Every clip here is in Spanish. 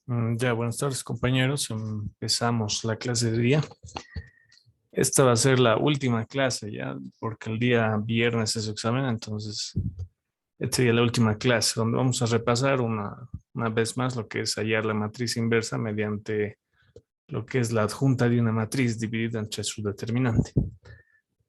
Ya, buenas tardes, compañeros. Empezamos la clase de día. Esta va a ser la última clase ya, porque el día viernes es su examen, entonces esta sería la última clase, donde vamos a repasar una vez más lo que es hallar la matriz inversa mediante lo que es la adjunta de una matriz dividida entre su determinante.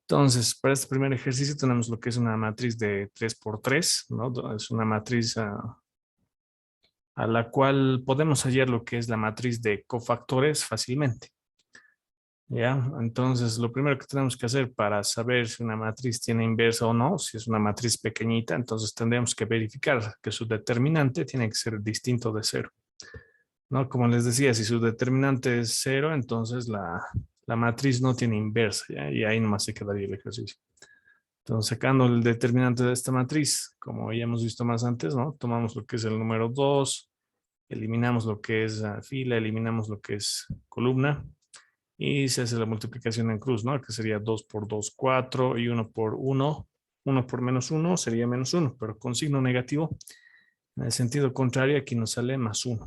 Entonces, para este primer ejercicio tenemos lo que es una matriz de 3 por 3, ¿no? Es una matriz a la cual podemos hallar lo que es la matriz de cofactores fácilmente. ¿Ya? Entonces, lo primero que tenemos que hacer para saber si una matriz tiene inversa o no, si es una matriz pequeñita, entonces tendremos que verificar que su determinante tiene que ser distinto de cero, ¿no? Como les decía, si su determinante es cero, entonces la matriz no tiene inversa, ¿ya? Y ahí nomás se quedaría el ejercicio. Entonces, sacando el determinante de esta matriz, como ya hemos visto más antes, ¿no? Tomamos lo que es el número 2, eliminamos lo que es fila, eliminamos lo que es columna, y se hace la multiplicación en cruz, ¿no? Que sería 2 por 2, 4 y 1 por 1. 1 por menos 1 sería menos 1, pero con signo negativo. En el sentido contrario, aquí nos sale más 1.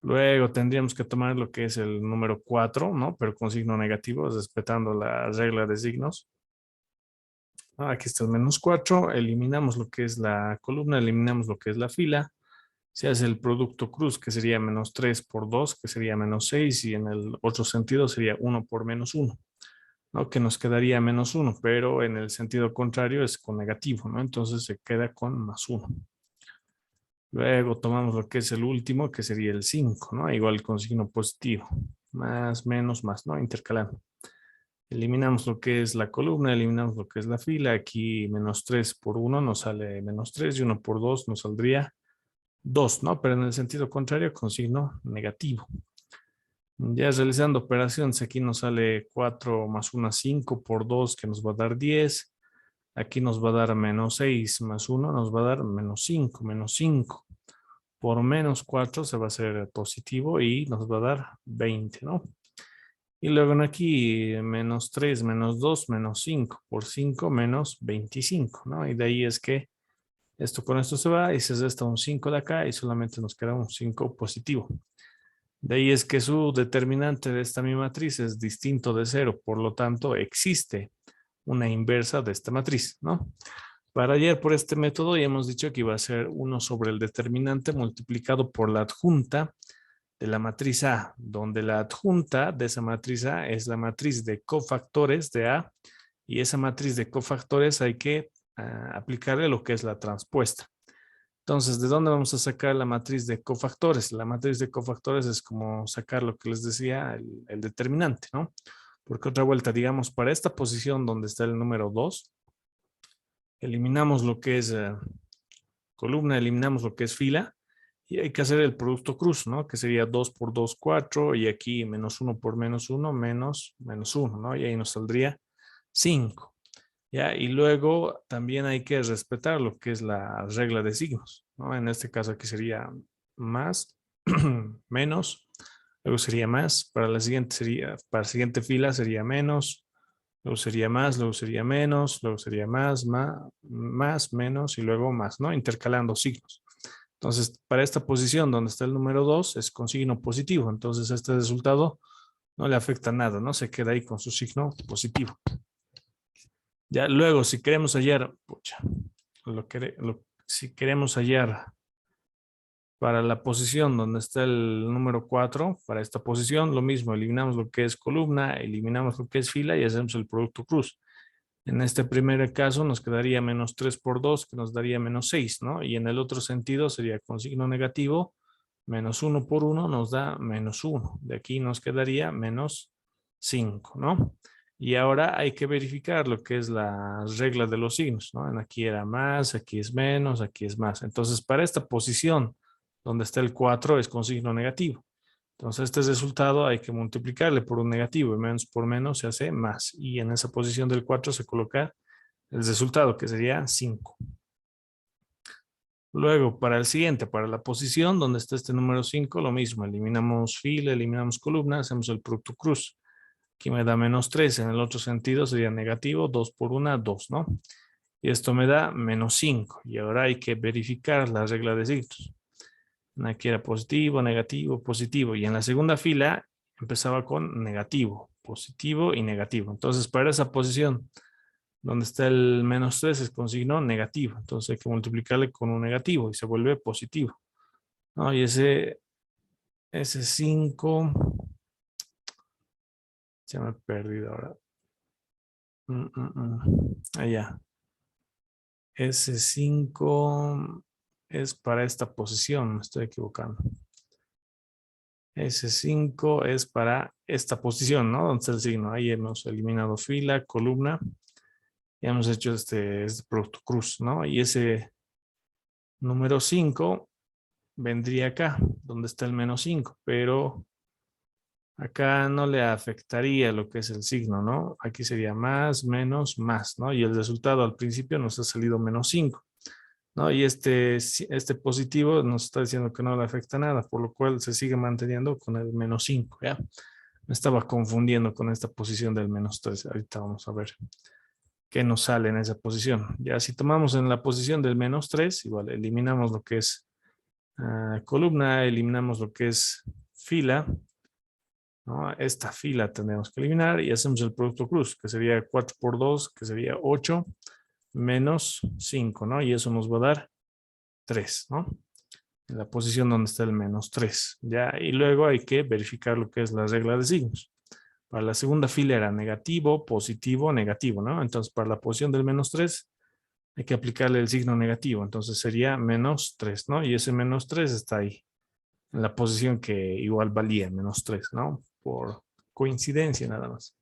Luego tendríamos que tomar lo que es el número 4, ¿no? Pero con signo negativo, respetando la regla de signos. Aquí está el menos 4. Eliminamos lo que es la columna, eliminamos lo que es la fila. Se hace el producto cruz, que sería menos 3 por 2, que sería menos 6, y en el otro sentido sería 1 por menos 1, ¿no? Que nos quedaría menos 1, pero en el sentido contrario es con negativo, ¿no? Entonces se queda con más 1. Luego tomamos lo que es el último, que sería el 5, ¿no? Igual con signo positivo. Más, menos, más, ¿no? Intercalando. Eliminamos lo que es la columna, eliminamos lo que es la fila. Aquí menos 3 por 1 nos sale menos 3 y 1 por 2 nos saldría 2, ¿no? Pero en el sentido contrario con signo negativo. Ya realizando operaciones, aquí nos sale 4 más 1, 5 por 2, que nos va a dar 10. Aquí nos va a dar menos 6 más 1, nos va a dar menos 5, menos 5. Por menos 4 se va a hacer positivo y nos va a dar 20, ¿no? Y luego en aquí menos 3, menos 2, menos 5. Por 5 menos 25, ¿no? Y de ahí es que esto con esto se va y se resta un 5 de acá y solamente nos queda un 5 positivo. De ahí es que su determinante de esta mi matriz es distinto de cero, por lo tanto existe una inversa de esta matriz, ¿no? Para hallar por este método ya hemos dicho que iba a ser 1 sobre el determinante multiplicado por la adjunta de la matriz A, donde la adjunta de esa matriz A es la matriz de cofactores de A, y esa matriz de cofactores hay que aplicarle lo que es la transpuesta. Entonces, ¿de dónde vamos a sacar la matriz de cofactores? La matriz de cofactores es como sacar lo que les decía, el determinante, ¿no? Porque otra vuelta, digamos, para esta posición donde está el número 2, eliminamos lo que es columna, eliminamos lo que es fila, y hay que hacer el producto cruz, ¿no? Que sería 2 por 2, 4, y aquí menos 1 por menos 1, menos 1, ¿no? Y ahí nos saldría 5. ¿Ya? Y luego también hay que respetar lo que es la regla de signos, ¿no? En este caso aquí sería más, menos, luego sería más, para la siguiente fila sería menos, luego sería más, luego sería menos, luego sería más, menos y luego más, ¿no? Intercalando signos. Entonces, para esta posición donde está el número 2 es con signo positivo, entonces este resultado no le afecta nada, ¿no? Se queda ahí con su signo positivo. Ya luego, si queremos hallar, pucha, si queremos hallar para la posición donde está el número 4, para esta posición, lo mismo, eliminamos lo que es columna, eliminamos lo que es fila y hacemos el producto cruz. En este primer caso nos quedaría menos 3 por 2, que nos daría menos 6, ¿no? Y en el otro sentido sería con signo negativo, menos 1 por 1 nos da menos 1. De aquí nos quedaría menos 5, ¿no? Y ahora hay que verificar lo que es la regla de los signos, ¿no? Aquí era más, aquí es menos, aquí es más. Entonces, para esta posición donde está el 4 es con signo negativo. Entonces, este resultado hay que multiplicarle por un negativo, y menos por menos se hace más. Y en esa posición del 4 se coloca el resultado, que sería 5. Luego, para el siguiente, para la posición donde está este número 5, lo mismo. Eliminamos fila, eliminamos columna, hacemos el producto cruz. Aquí me da menos 3, en el otro sentido sería negativo, 2 por 1, 2, ¿no? Y esto me da menos 5. Y ahora hay que verificar la regla de signos. Aquí era positivo, negativo, positivo. Y en la segunda fila empezaba con negativo, positivo y negativo. Entonces, para esa posición donde está el -3 es con signo negativo. Entonces hay que multiplicarle con un negativo y se vuelve positivo, ¿no? Y ese 5, ya me he perdido ahora. Allá. Ese 5 es para esta posición, me estoy equivocando. Ese 5 es para esta posición, ¿no? Donde está el signo. Ahí hemos eliminado fila, columna. Y hemos hecho este producto cruz, ¿no? Y ese número 5 vendría acá, donde está el -5, pero acá no le afectaría lo que es el signo, ¿no? Aquí sería más, menos, más, ¿no? Y el resultado al principio nos ha salido -5, ¿no? Y este positivo nos está diciendo que no le afecta nada, por lo cual se sigue manteniendo con el -5, ¿ya? Me estaba confundiendo con esta posición del -3. Ahorita vamos a ver qué nos sale en esa posición. Ya si tomamos en la posición del -3, igual eliminamos lo que es columna, eliminamos lo que es fila, ¿no? Esta fila tenemos que eliminar y hacemos el producto cruz, que sería 4 por 2, que sería 8, menos 5, ¿no? Y eso nos va a dar 3, ¿no? En la posición donde está el -3, ¿ya? Y luego hay que verificar lo que es la regla de signos. Para la segunda fila era negativo, positivo, negativo, ¿no? Entonces, para la posición del -3 hay que aplicarle el signo negativo. Entonces sería -3, ¿no? Y ese -3 está ahí, en la posición que igual valía -3, ¿no? Por coincidencia nada más.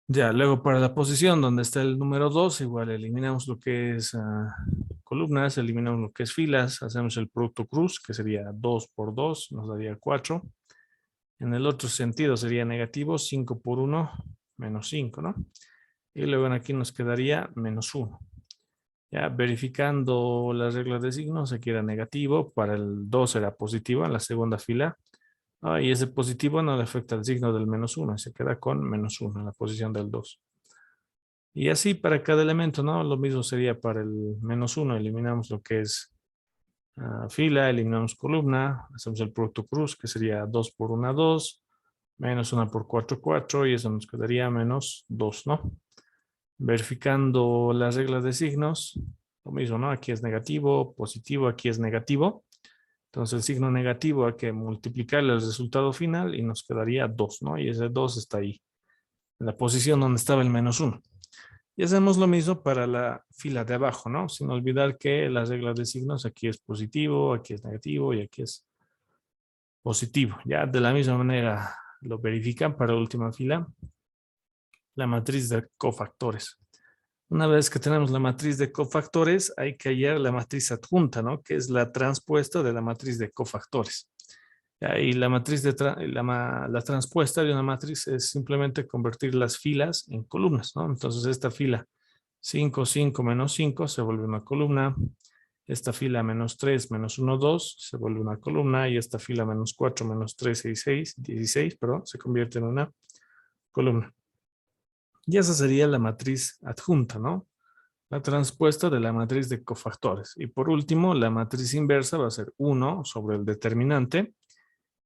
Ya, luego para la posición donde está el número 2, igual eliminamos lo que es columnas, eliminamos lo que es filas, hacemos el producto cruz, que sería 2 por 2, nos daría 4. En el otro sentido sería negativo, 5 por 1, -5, ¿no? Y luego aquí nos quedaría -1. Ya verificando las reglas de signos, aquí era negativo, para el 2 era positivo en la segunda fila. Y ese positivo no le afecta al signo del -1, se queda con -1 en la posición del 2. Y así para cada elemento, ¿no? Lo mismo sería para el -1, eliminamos lo que es fila, eliminamos columna, hacemos el producto cruz, que sería 2 por 1, 2, -1 por 4, 4, y eso nos quedaría -2, ¿no? Verificando las reglas de signos, lo mismo, ¿no? Aquí es negativo, positivo, aquí es negativo. Entonces el signo negativo hay que multiplicarle el resultado final y nos quedaría 2, ¿no? Y ese 2 está ahí, en la posición donde estaba el -1. Y hacemos lo mismo para la fila de abajo, ¿no? Sin olvidar que las reglas de signos, aquí es positivo, aquí es negativo y aquí es positivo. Ya de la misma manera lo verifican para la última fila, la matriz de cofactores. Una vez que tenemos la matriz de cofactores, hay que hallar la matriz adjunta, ¿no? Que es la transpuesta de la matriz de cofactores. Y la matriz la transpuesta de una matriz es simplemente convertir las filas en columnas, ¿no? Entonces esta fila 5, 5, menos 5 se vuelve una columna. Esta fila -3, -1, 2 se vuelve una columna. Y esta fila -4, -3, 6, 16, perdón, se convierte en una columna. Y esa sería la matriz adjunta, ¿no? La transpuesta de la matriz de cofactores. Y por último, la matriz inversa va a ser 1 sobre el determinante,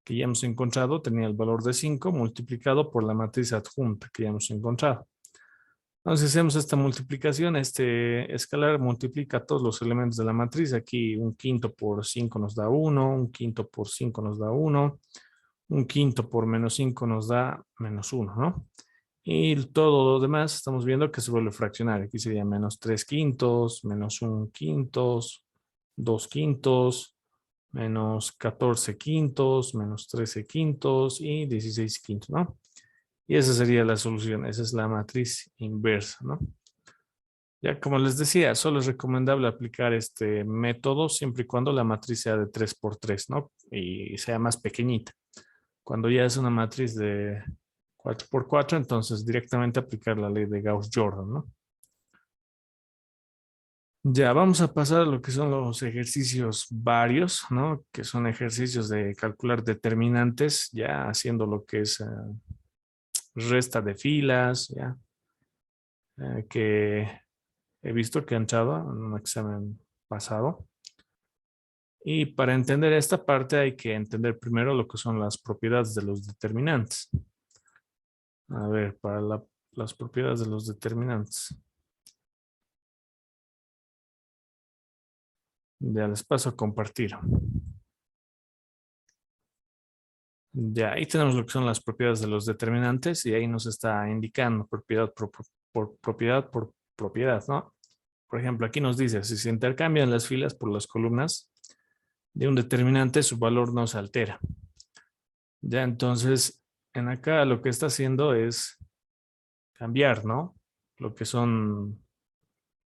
que ya hemos encontrado, tenía el valor de 5, multiplicado por la matriz adjunta que ya hemos encontrado. Entonces hacemos esta multiplicación, este escalar multiplica todos los elementos de la matriz. Aquí un quinto por 5 nos da 1, un quinto por 5 nos da 1, un quinto por -5 nos da -1, ¿no? Y todo lo demás estamos viendo que se vuelve fraccionario. Aquí sería -3 quintos, -1 quintos, 2 quintos, -14 quintos, -13 quintos y 16 quintos, ¿no? Y esa sería la solución. Esa es la matriz inversa, ¿no? Ya como les decía, solo es recomendable aplicar este método siempre y cuando la matriz sea de 3 por 3, ¿no? Y sea más pequeñita. Cuando ya es una matriz de 4 por 4, entonces directamente aplicar la ley de Gauss-Jordan, ¿no? Ya vamos a pasar a lo que son los ejercicios varios, ¿no? Que son ejercicios de calcular determinantes, ya haciendo lo que es resta de filas, ya, que he visto que han echado en un examen pasado. Y para entender esta parte hay que entender primero lo que son las propiedades de los determinantes. A ver, para las propiedades de los determinantes. Ya les paso a compartir. Ya, ahí tenemos lo que son las propiedades de los determinantes y ahí nos está indicando propiedad por propiedad por propiedad, ¿no? Por ejemplo, aquí nos dice, si se intercambian las filas por las columnas de un determinante, su valor no se altera. Ya, entonces, en acá lo que está haciendo es cambiar, ¿no? Lo que son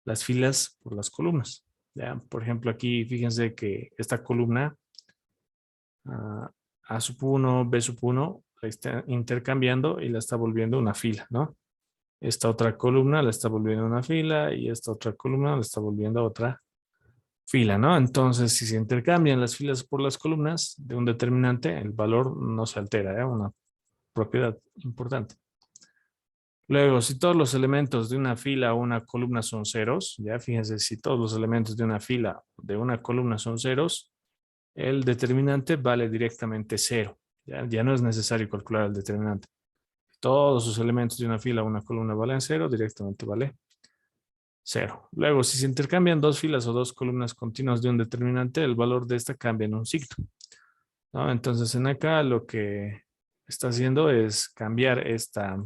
las filas por las columnas. Ya, por ejemplo, aquí fíjense que esta columna A sub 1, B sub 1, la está intercambiando y la está volviendo una fila, ¿no? Esta otra columna la está volviendo una fila y esta otra columna la está volviendo otra fila, ¿no? Entonces, si se intercambian las filas por las columnas de un determinante, el valor no se altera, ¿eh? Una propiedad importante. Luego, si todos los elementos de una fila o una columna son ceros, ya fíjense, si todos los elementos de una fila o de una columna son ceros, el determinante vale directamente cero. Ya no es necesario calcular el determinante. Todos sus elementos de una fila o una columna valen cero, directamente vale cero. Luego, si se intercambian dos filas o dos columnas continuas de un determinante, el valor de esta cambia en un signo, ¿no? Entonces, en acá lo que está haciendo es cambiar esta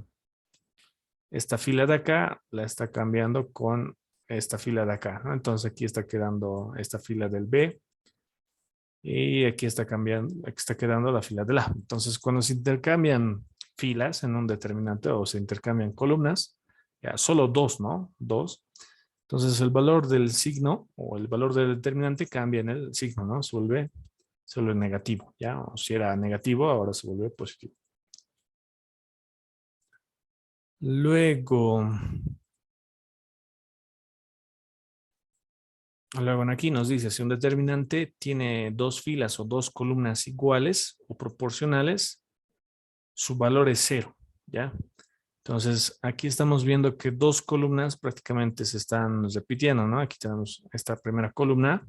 fila de acá, la está cambiando con esta fila de acá, ¿no? Entonces, aquí está quedando esta fila del B y aquí está quedando la fila del A. Entonces, cuando se intercambian filas en un determinante o se intercambian columnas, ya solo dos, ¿no? Dos. Entonces, el valor del signo o el valor del determinante cambia en el signo, ¿no? Se vuelve negativo, ¿ya? O si era negativo, ahora se vuelve positivo. Luego, aquí nos dice, si un determinante tiene dos filas o dos columnas iguales o proporcionales, su valor es cero, ¿ya? Entonces, aquí estamos viendo que dos columnas prácticamente se están repitiendo, ¿no? Aquí tenemos esta primera columna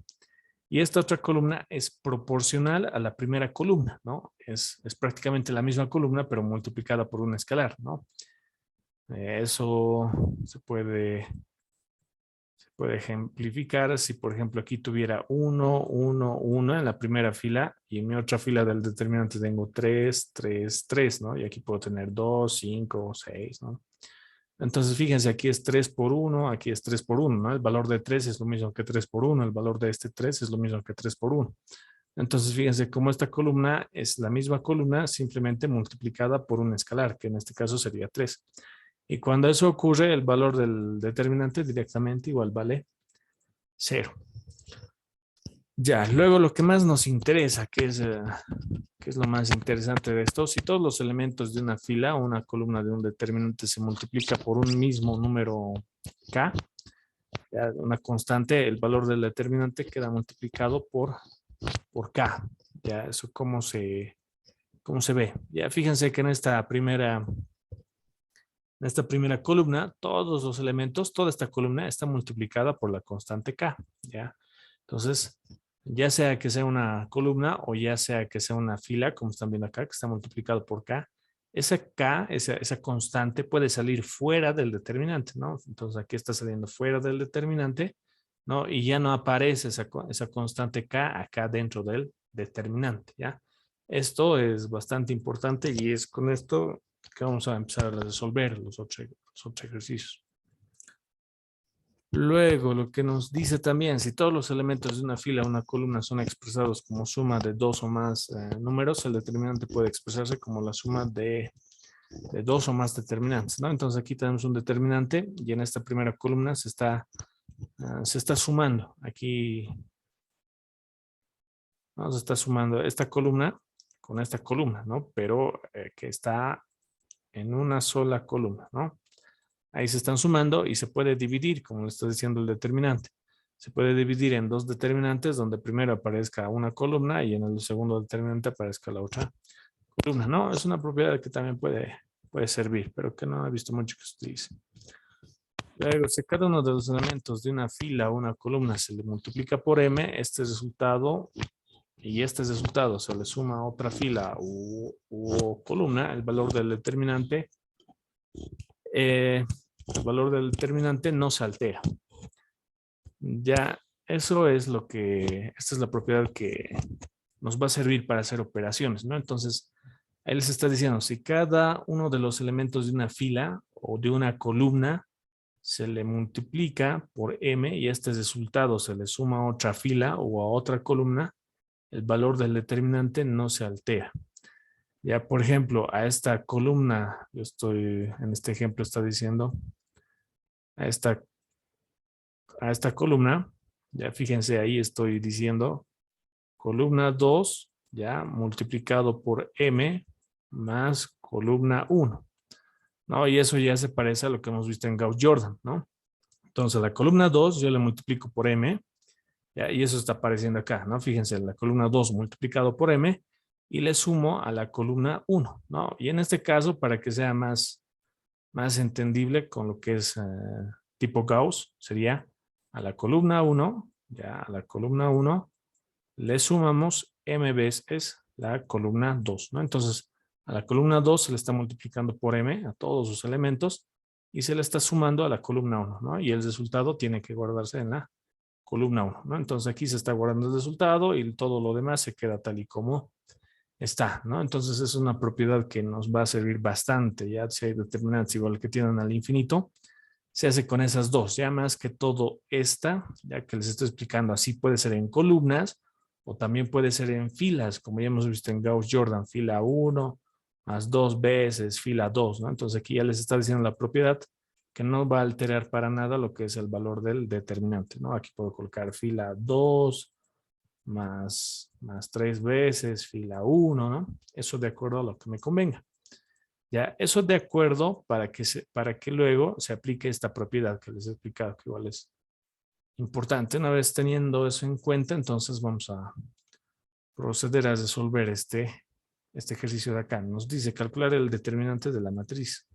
y esta otra columna es proporcional a la primera columna, ¿no? Es prácticamente la misma columna, pero multiplicada por un escalar, ¿no? Eso se puede ejemplificar si, por ejemplo, aquí tuviera 1, 1, 1 en la primera fila y en mi otra fila del determinante tengo 3, 3, 3, ¿no? Y aquí puedo tener 2, 5, 6, ¿no? Entonces, fíjense, aquí es 3 por 1, aquí es 3 por 1, ¿no? El valor de 3 es lo mismo que 3 por 1, el valor de este 3 es lo mismo que 3 por 1. Entonces, fíjense cómo esta columna es la misma columna simplemente multiplicada por un escalar, que en este caso sería 3. Y cuando eso ocurre, el valor del determinante directamente igual vale 0. Ya, luego lo que más nos interesa, que es lo más interesante de esto, si todos los elementos de una fila o una columna de un determinante se multiplica por un mismo número k, ya, una constante, el valor del determinante queda multiplicado por k. Ya, eso cómo se ve. Ya, fíjense que en esta primera columna, todos los elementos, toda esta columna está multiplicada por la constante k, ¿ya? Entonces, ya sea que sea una columna o ya sea que sea una fila, como están viendo acá, que está multiplicado por k, esa k, esa constante puede salir fuera del determinante, ¿no? Entonces, aquí está saliendo fuera del determinante, ¿no? Y ya no aparece esa constante k acá dentro del determinante, ¿ya? Esto es bastante importante y es con esto que vamos a empezar a resolver los otros ejercicios. Luego, lo que nos dice también, si todos los elementos de una fila o una columna son expresados como suma de dos o más números, el determinante puede expresarse como la suma de dos o más determinantes, ¿no? Entonces aquí tenemos un determinante y en esta primera columna se está sumando. Aquí se está sumando esta columna con esta columna, ¿no? Pero que está en una sola columna, ¿no? Ahí se están sumando y se puede dividir, como le está diciendo el determinante. Se puede dividir en dos determinantes donde primero aparezca una columna y en el segundo determinante aparezca la otra columna, ¿no? Es una propiedad que también puede servir, pero que no he visto mucho que se utilice. Luego, si cada uno de los elementos de una fila o una columna se le multiplica por m, este resultado y este resultado se le suma a otra fila o columna, eh, el valor del determinante no se altera. Ya, eso es esta es la propiedad que nos va a servir para hacer operaciones, ¿no? Entonces, ahí les está diciendo, si cada uno de los elementos de una fila o de una columna se le multiplica por m y este resultado se le suma a otra fila o a otra columna, el valor del determinante no se altera. Ya, por ejemplo, a esta columna, en este ejemplo está diciendo, a esta, a esta columna, ya fíjense ahí estoy diciendo, columna 2, ya multiplicado por m más columna 1, ¿no? Y eso ya se parece a lo que hemos visto en Gauss-Jordan, ¿no? Entonces, la columna 2 yo le multiplico por m, ¿ya? Y eso está apareciendo acá, ¿no? Fíjense, la columna 2 multiplicado por m y le sumo a la columna 1, ¿no? Y en este caso, para que sea más entendible con lo que es tipo Gauss, sería a la columna 1, ya a la columna 1 le sumamos m veces la columna 2, ¿no? Entonces, a la columna 2 se le está multiplicando por m a todos sus elementos y se le está sumando a la columna 1, ¿no? Y el resultado tiene que guardarse en la columna 1, ¿no? Entonces aquí se está guardando el resultado y todo lo demás se queda tal y como está, ¿no? Entonces es una propiedad que nos va a servir bastante, ya si hay determinantes igual que tienen al infinito, se hace con esas dos, ya más que todo esta, ya que les estoy explicando, así puede ser en columnas o también puede ser en filas, como ya hemos visto en Gauss-Jordan, fila 1 más 2 veces fila 2, ¿no? Entonces aquí ya les está diciendo la propiedad que no va a alterar para nada lo que es el valor del determinante, ¿no? Aquí puedo colocar fila 2 más 3 veces fila 1, ¿no? Eso de acuerdo a lo que me convenga. Ya, eso de acuerdo para que luego se aplique esta propiedad que les he explicado, que igual es importante. Una vez teniendo eso en cuenta, entonces vamos a proceder a resolver este ejercicio de acá. Nos dice calcular el determinante de la matriz.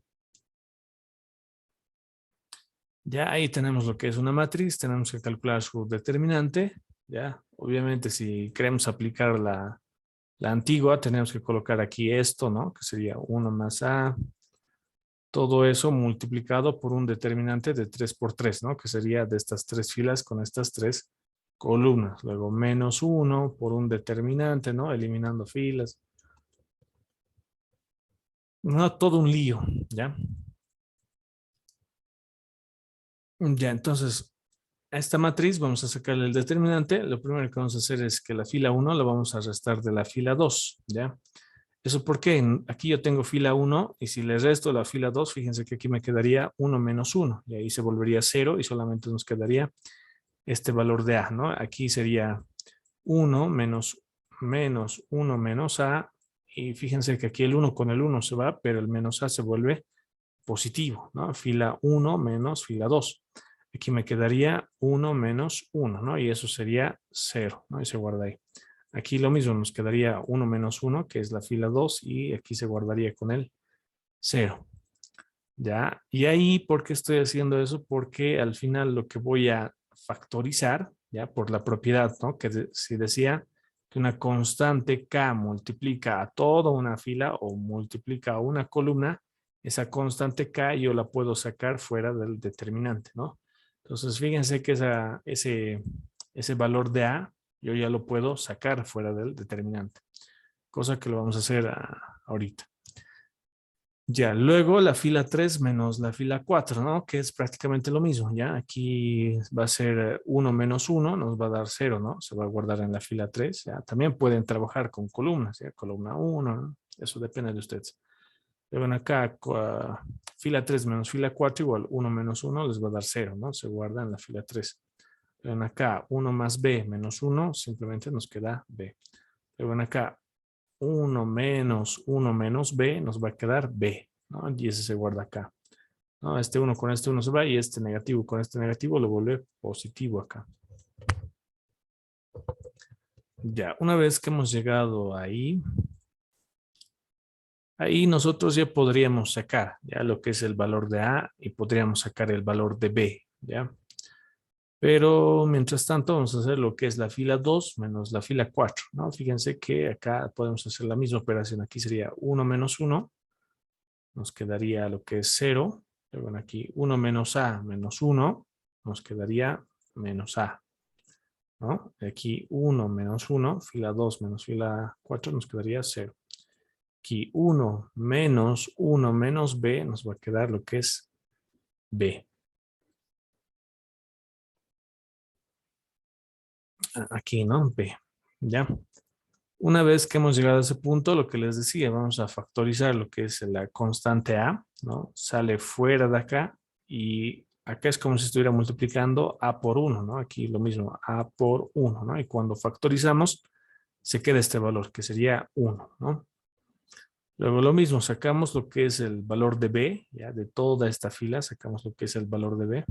Ya ahí tenemos lo que es una matriz, tenemos que calcular su determinante. Ya, obviamente si queremos aplicar la antigua, tenemos que colocar aquí esto, ¿no? Que sería 1 más A, todo eso multiplicado por un determinante de 3 por 3, ¿no? Que sería de estas tres filas con estas tres columnas. Luego menos 1 por un determinante, ¿no? Eliminando filas. No, todo un lío, ¿ya? Ya, entonces, a esta matriz vamos a sacarle el determinante. Lo primero que vamos a hacer es que la fila 1 la vamos a restar de la fila 2, ¿ya? ¿Eso por qué? Aquí yo tengo fila 1 y si le resto la fila 2, fíjense que aquí me quedaría 1 menos 1 y ahí se volvería 0 y solamente nos quedaría este valor de A, ¿no? Aquí sería 1 menos 1 menos A y fíjense que aquí el 1 con el 1 se va, pero el menos A se vuelve positivo, ¿no? Fila 1 menos fila 2. Aquí me quedaría 1 menos 1, ¿no? Y eso sería 0, ¿no? Y se guarda ahí. Aquí lo mismo, nos quedaría 1 menos 1, que es la fila 2, y aquí se guardaría con el 0. ¿Ya? Y ahí, ¿por qué estoy haciendo eso? Porque al final lo que voy a factorizar, ¿ya? Por la propiedad, ¿no? Si decía que una constante K multiplica a toda una fila o multiplica a una columna, esa constante K yo la puedo sacar fuera del determinante, ¿no? Entonces, fíjense que ese valor de A yo ya lo puedo sacar fuera del determinante, cosa que lo vamos a hacer ahorita. Ya, luego la fila 3 menos la fila 4, ¿no? Que es prácticamente lo mismo, ¿ya? Aquí va a ser 1 menos 1, nos va a dar 0, ¿no? Se va a guardar en la fila 3, ¿ya? También pueden trabajar con columnas, ¿ya? Columna 1, ¿no? Eso depende de ustedes. Luego acá, fila 3 menos fila 4 igual 1 menos 1 les va a dar 0, ¿no? Se guarda en la fila 3. Luego acá, 1 más b menos 1, simplemente nos queda b. Luego acá, 1 menos b nos va a quedar b, ¿no? Y ese se guarda acá, ¿no? Este 1 con este 1 se va y este negativo con este negativo lo vuelve positivo acá. Ya, una vez que hemos llegado ahí, Ahí nosotros ya podríamos sacar ya lo que es el valor de A y podríamos sacar el valor de B, ¿ya? Pero mientras tanto vamos a hacer lo que es la fila 2 menos la fila 4, ¿no? Fíjense que acá podemos hacer la misma operación. Aquí sería 1 menos 1, nos quedaría lo que es 0. Luego aquí 1 menos A menos 1, nos quedaría menos A, ¿no? Aquí 1 menos 1, fila 2 menos fila 4, nos quedaría 0. Aquí 1 menos B, nos va a quedar lo que es B. Aquí, ¿no? B, ¿ya? Una vez que hemos llegado a ese punto, lo que les decía, vamos a factorizar lo que es la constante A, ¿no? Sale fuera de acá y acá es como si estuviera multiplicando A por 1, ¿no? Aquí lo mismo, A por 1, ¿no? Y cuando factorizamos, se queda este valor, que sería 1, ¿no? Luego lo mismo, sacamos lo que es el valor de B, ya de toda esta fila, sacamos lo que es el valor de B.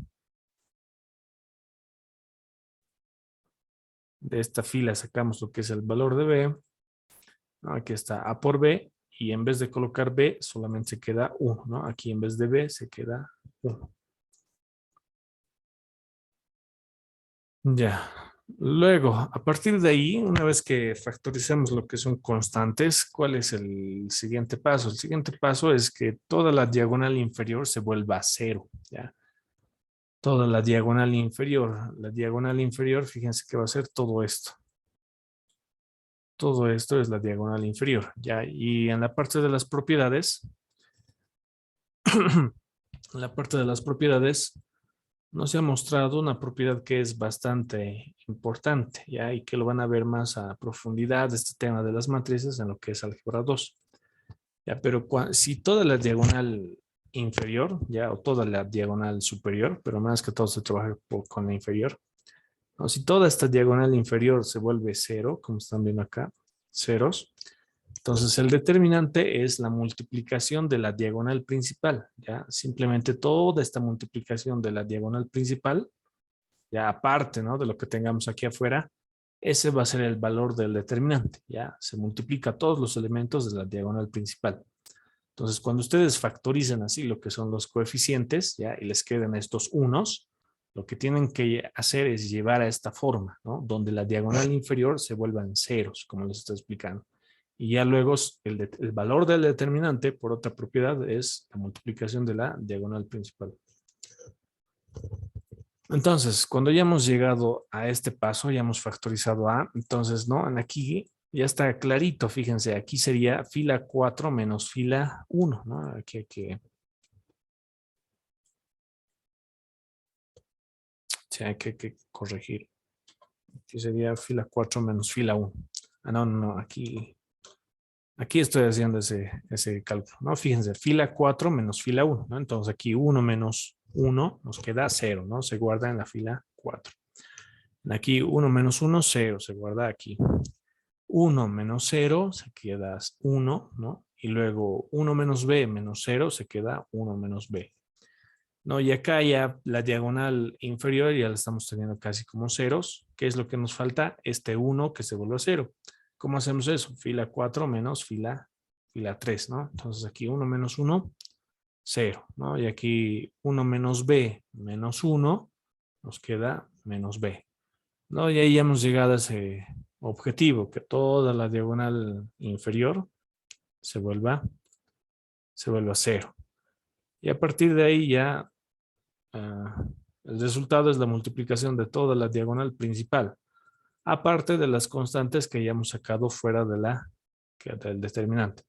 De esta fila sacamos lo que es el valor de B. ¿No? Aquí está A por B y en vez de colocar B solamente se queda 1, ¿no? Aquí en vez de B se queda 1. Ya. Luego, a partir de ahí, una vez que factorizamos lo que son constantes, ¿cuál es el siguiente paso? El siguiente paso es que toda la diagonal inferior se vuelva a 0, ¿ya? Toda la diagonal inferior, fíjense que va a ser todo esto. Todo esto es la diagonal inferior, ¿ya? Y en la parte de las propiedades, en la parte de las propiedades, nos ha mostrado una propiedad que es bastante importante, ¿ya? Y que lo van a ver más a profundidad, este tema de las matrices en lo que es álgebra 2. ¿Ya? Pero si toda la diagonal inferior, ¿ya? O toda la diagonal superior, pero más que todo se trabaja con la inferior, ¿no? Si toda esta diagonal inferior se vuelve 0, como están viendo acá, ceros, entonces el determinante es la multiplicación de la diagonal principal, ¿ya? Simplemente toda esta multiplicación de la diagonal principal, ya aparte, ¿no? De lo que tengamos aquí afuera, ese va a ser el valor del determinante, ¿ya? Se multiplica todos los elementos de la diagonal principal. Entonces, cuando ustedes factorizan así lo que son los coeficientes, ¿ya? Y les quedan estos unos, lo que tienen que hacer es llevar a esta forma, ¿no? Donde la diagonal inferior se vuelvan ceros, como les estoy explicando. Y ya luego el valor del determinante, por otra propiedad, es la multiplicación de la diagonal principal. Entonces, cuando ya hemos llegado a este paso, ya hemos factorizado A, entonces, ¿no? En aquí ya está clarito, fíjense, aquí sería fila 4 menos fila 1, ¿no? Aquí hay que, sí, hay que corregir. Aquí sería fila 4 menos fila 1. Ah, no, no, no, aquí estoy haciendo ese cálculo, ¿no? Fíjense, fila 4 menos fila 1, ¿no? Entonces aquí 1 menos 1 nos queda 0, ¿no? Se guarda en la fila 4. Aquí 1 menos 1, 0, se guarda aquí. 1 menos 0 se queda 1, ¿no? Y luego 1 menos b menos 0 se queda 1 menos b. ¿No? Y acá ya la diagonal inferior ya la estamos teniendo casi como ceros. ¿Qué es lo que nos falta? Este 1 que se vuelve a 0. ¿Cómo hacemos eso? Fila 4 menos fila 3, ¿no? Entonces aquí 1 menos 1, 0, ¿no? Y aquí 1 menos b menos 1 nos queda menos b. ¿No? Y ahí ya hemos llegado a ese objetivo, que toda la diagonal inferior se vuelva, se vuelva 0. Y a partir de ahí ya el resultado es la multiplicación de toda la diagonal principal, aparte de las constantes que ya hemos sacado fuera del determinante.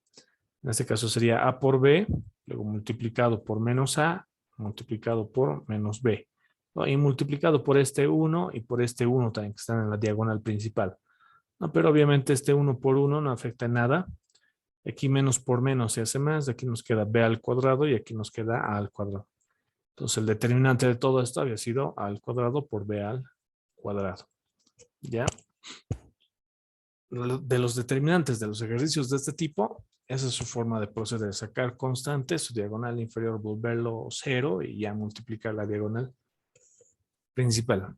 En este caso sería A por B, luego multiplicado por menos A, multiplicado por menos B, ¿no? Y multiplicado por este 1 y por este 1 también que están en la diagonal principal. No, pero obviamente este 1 por 1 no afecta en nada. Aquí menos por menos se hace más. Aquí nos queda b al cuadrado y aquí nos queda a al cuadrado. Entonces el determinante de todo esto había sido a al cuadrado por b al cuadrado. ¿Ya? De los determinantes de los ejercicios de este tipo, esa es su forma de proceder. Sacar constantes, su diagonal inferior, volverlo 0 y ya multiplicar la diagonal principal.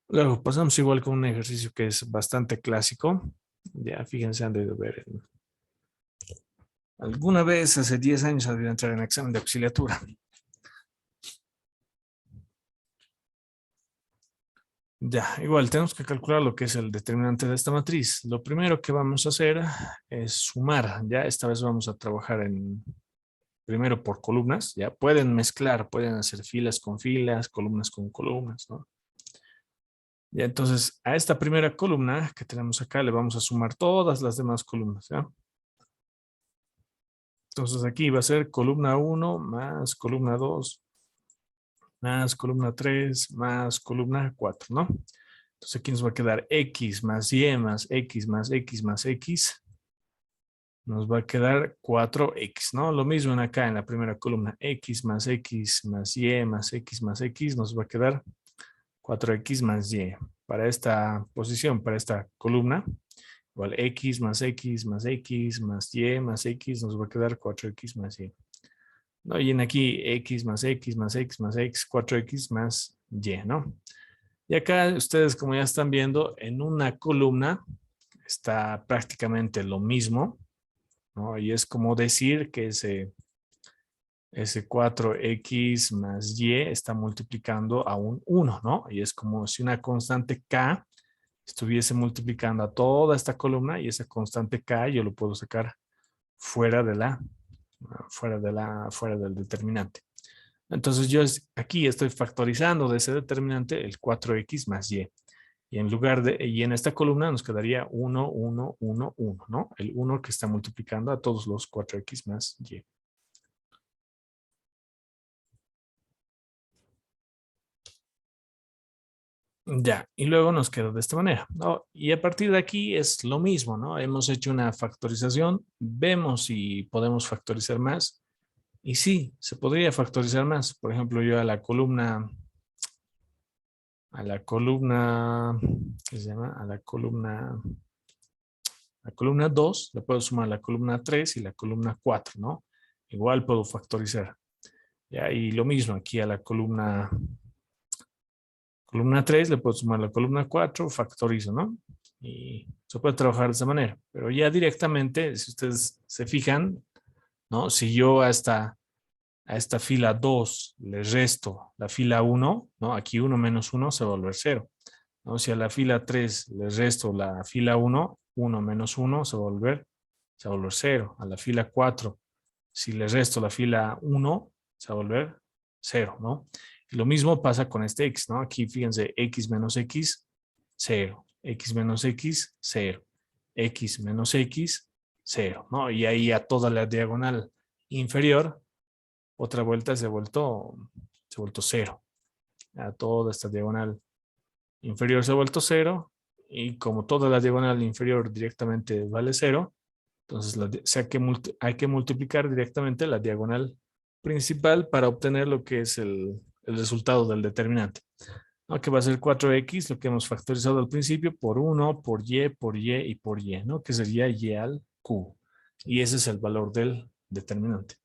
Luego pasamos igual con un ejercicio que es bastante clásico. Ya fíjense, han de ver Alguna vez hace 10 años había entrar en examen de auxiliatura. Ya, igual tenemos que calcular lo que es el determinante de esta matriz. Lo primero que vamos a hacer es sumar. Ya esta vez vamos a trabajar primero por columnas. Ya pueden mezclar, pueden hacer filas con filas, columnas con columnas, ¿no? Ya entonces a esta primera columna que tenemos acá le vamos a sumar todas las demás columnas, ¿ya? Entonces aquí va a ser columna 1 más columna 2 más columna 3 más columna 4, ¿no? Entonces aquí nos va a quedar x más y más x más x más x. Nos va a quedar 4x, ¿no? Lo mismo en acá en la primera columna, x más x más y más x más x, nos va a quedar 4x más y. Para esta posición, para esta columna, igual x más x más x más y más x, nos va a quedar 4x más y. ¿No? Y en aquí x más x más x más x, 4x más y, ¿no? Y acá ustedes, como ya están viendo, en una columna está prácticamente lo mismo, ¿no? Y es como decir que ese 4x más y está multiplicando a un 1, ¿no? Y es como si una constante k estuviese multiplicando a toda esta columna y esa constante k yo lo puedo sacar fuera fuera del determinante. Entonces yo aquí estoy factorizando de ese determinante el 4x más y. Y en esta columna nos quedaría 1, 1, 1, 1, ¿no? El 1 que está multiplicando a todos los 4x más y. Ya, y luego nos queda de esta manera, ¿no? Y a partir de aquí es lo mismo, ¿no? Hemos hecho una factorización, vemos si podemos factorizar más. Y sí, se podría factorizar más. Por ejemplo, yo ¿qué se llama? La columna 2, le puedo sumar la columna 3 y la columna 4, ¿no? Igual puedo factorizar. Ya, y lo mismo aquí a la columna 3 le puedo sumar la columna 4, factorizo, ¿no? Y se puede trabajar de esa manera. Pero ya directamente, si ustedes se fijan, ¿no? Si yo a esta fila 2 le resto la fila 1, ¿no? Aquí 1 menos 1 se va a volver 0. ¿No? Si a la fila 3 le resto la fila 1, 1 menos 1 se va a volver 0. A la fila 4, si le resto la fila 1, se va a volver 0, ¿no? Y lo mismo pasa con este x, ¿no? Aquí fíjense, x menos x, 0. X menos x, 0. X menos x, 0, ¿no? Y ahí a toda la diagonal inferior, otra vuelta se ha vuelto 0. A toda esta diagonal inferior se ha vuelto 0. Y como toda la diagonal inferior directamente vale 0, entonces hay que multiplicar directamente la diagonal principal para obtener lo que es el resultado del determinante. ¿No? Que va a ser 4x, lo que hemos factorizado al principio, por 1, por y y por y, ¿no? Que sería y al q. Y ese es el valor del determinante.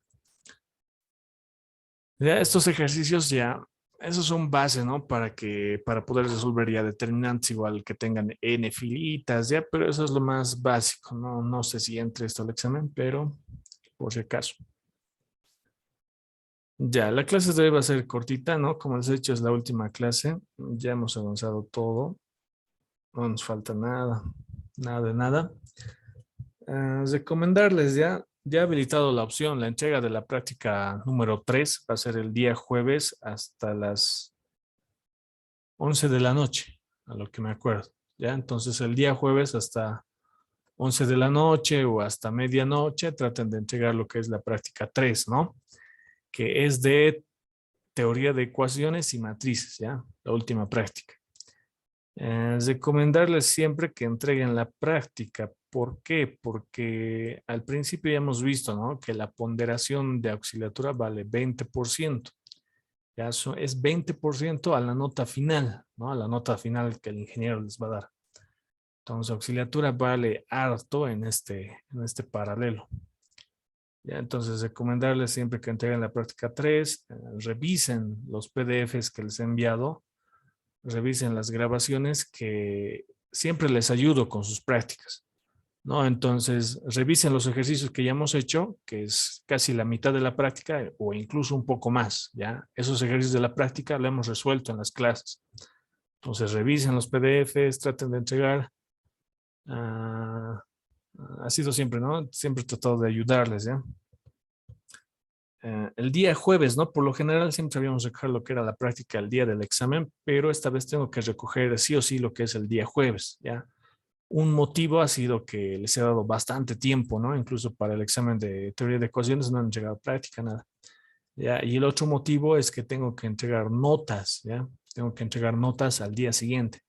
Ya estos ejercicios esos son base, ¿no? Para poder resolver ya determinantes igual que tengan n filitas, ya, pero eso es lo más básico, ¿no? No sé si entre esto al examen, pero por si acaso. Ya, la clase de hoy va a ser cortita, ¿no? Como les he dicho, es la última clase. Ya hemos avanzado todo. No nos falta nada, nada de nada. Recomendarles ya he habilitado la opción, la entrega de la práctica número 3 va a ser el día jueves hasta las 11 de la noche, a lo que me acuerdo. Ya, entonces el día jueves hasta 11 de la noche o hasta medianoche traten de entregar lo que es la práctica 3, ¿no? Que es de teoría de ecuaciones y matrices, ¿ya? La última práctica. Recomendarles siempre que entreguen la práctica. ¿Por qué? Porque al principio ya hemos visto, ¿no? Que la ponderación de auxiliatura vale 20%. Ya eso es 20% a la nota final, ¿no? A la nota final que el ingeniero les va a dar. Entonces, auxiliatura vale harto en este paralelo. Ya, entonces, recomendarles siempre que entreguen la práctica 3, revisen los PDFs que les he enviado, revisen las grabaciones que siempre les ayudo con sus prácticas. ¿no? Entonces, revisen los ejercicios que ya hemos hecho, que es casi la mitad de la práctica o incluso un poco más, ¿ya? Esos ejercicios de la práctica lo hemos resuelto en las clases. Entonces, revisen los PDFs, traten de entregar. ah, ha sido siempre, ¿no? Siempre he tratado de ayudarles, ¿ya? El día jueves, ¿no? Por lo general siempre habíamos recoger lo que era la práctica el día del examen, pero esta vez tengo que recoger sí o sí lo que es el día jueves, ¿ya? Un motivo ha sido que les he dado bastante tiempo, ¿no? Incluso para el examen de teoría de ecuaciones no han llegado a práctica, nada. ¿Ya? Y el otro motivo es que tengo que entregar notas, ¿ya? Tengo que entregar notas al día siguiente.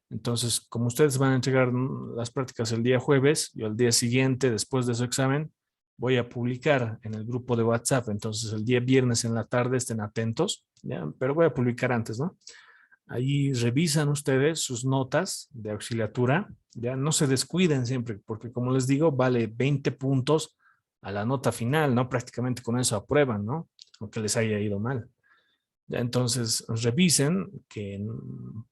Entonces, como ustedes van a entregar las prácticas el día jueves, yo al día siguiente, después de su examen, voy a publicar en el grupo de WhatsApp. Entonces, el día viernes en la tarde estén atentos, ¿ya? Pero voy a publicar antes, ¿no? Ahí revisan ustedes sus notas de auxiliatura, ya no se descuiden siempre, porque como les digo, vale 20 puntos a la nota final, ¿no? Prácticamente con eso aprueban, ¿no? Aunque les haya ido mal. Ya entonces revisen que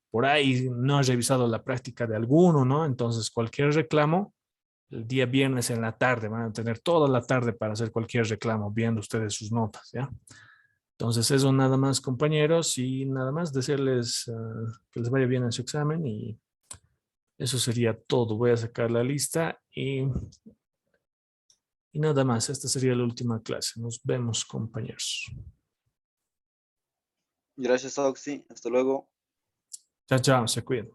por ahí no han revisado la práctica de alguno, ¿no? Entonces cualquier reclamo, el día viernes en la tarde, van a tener toda la tarde para hacer cualquier reclamo, viendo ustedes sus notas, ¿ya? Entonces eso nada más, compañeros, y nada más decirles que les vaya bien en su examen y eso sería todo. Voy a sacar la lista y nada más. Esta sería la última clase. Nos vemos, compañeros. Gracias, Oxy. Hasta luego. Chao, chao, se cuidan.